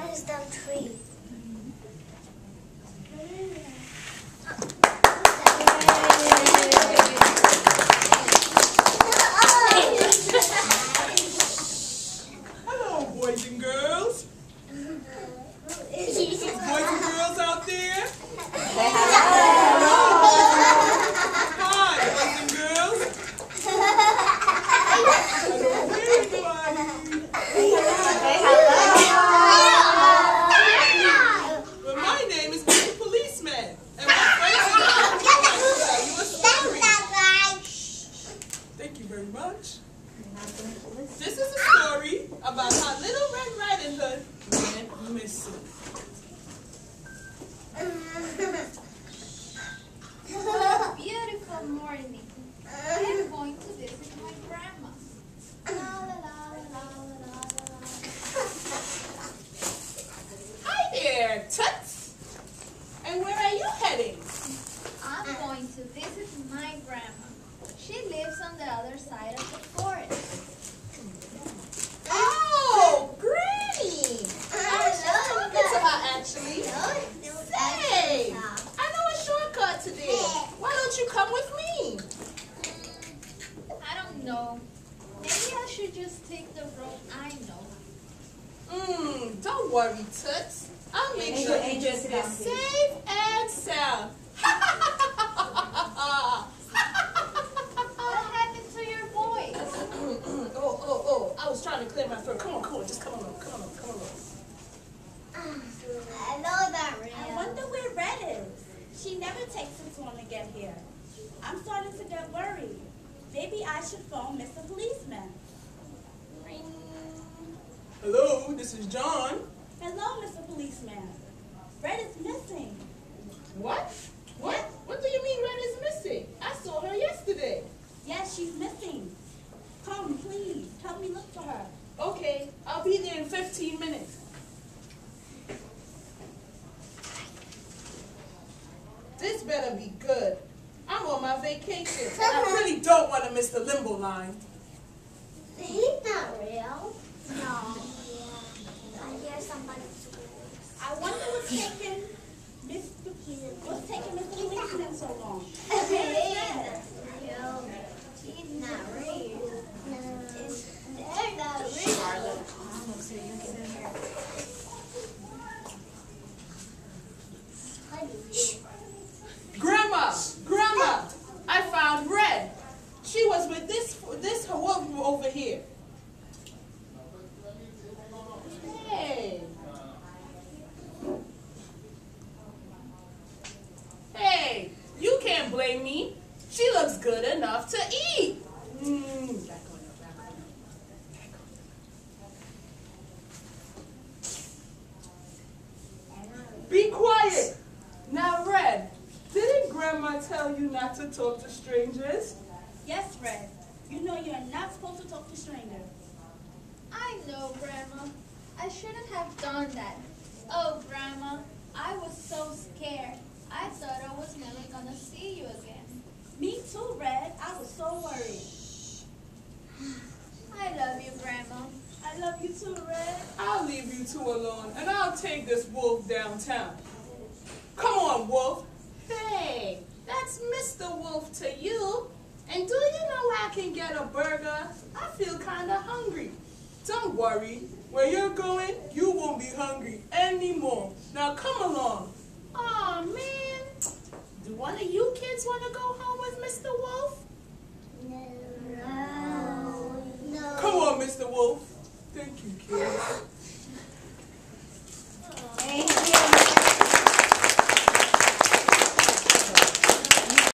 wisdom tree. Hello, boys and girls. Boys and girls out there. Hi, boys and girls. Hello, everybody. Well, my name is Mr. Policeman, and my friends and I would like to tell you a story. Thank you very much. This is a story about how Little Red Riding Hood went missing. Beautiful morning. I'm going to visit my grandma. La, la, la, la, la, la, la. Hi there, Toots. And where are you heading? I'm going to visit my grandma. She lives on the other side of the forest. Oh, Granny! I was just talking to her, actually. Say, I know a shortcut today. Why don't you come with me? I don't know. Maybe I should just take the road I know. Don't worry, Toots. I'll make sure you just get safe and sound. What happened to your voice? Oh, I was trying to clear my throat. Come on, just come along. I know that, Ria. I wonder where Red is. She never takes so long to get here. I'm starting to get worried. Maybe I should phone Mr. Policeman. Hello, this is John. Hello, Mr. Policeman. Red is missing. What? What do you mean Red is missing? I saw her yesterday. Yes, she's missing. Come, please. Help me look for her. Okay, I'll be there in 15 minutes. This better be good. I'm on my vacation. And I really don't want to miss the limbo line. He's not real. No. I hear somebody's voice. I wonder what's taking Mr. Policeman so long. He's not real. They're not real. Grandma, I found Red. She was with this wolf over here. Hey, you can't blame me. She looks good enough to eat. Be quiet. Now, Red, didn't Grandma tell you not to talk to strangers? Yes, Red. You know you're not supposed to talk to strangers. I know, Grandma. I shouldn't have done that. Oh, Grandma, I was so scared. I thought I was never gonna see you again. Me too, Red. I was so worried. I love you, Grandma. I love you too, Red. I'll leave you two alone, and I'll take this wolf downtown. Come on, Wolf. Hey, that's Mr. Wolf to you. And do you know where I can get a burger? I feel kind of hungry. Don't worry. Where you're going, you won't be hungry anymore. Now come along. Aw, man. Do one of you kids want to go home with Mr. Wolf? No. Come on, Mr. Wolf. Thank you, kids.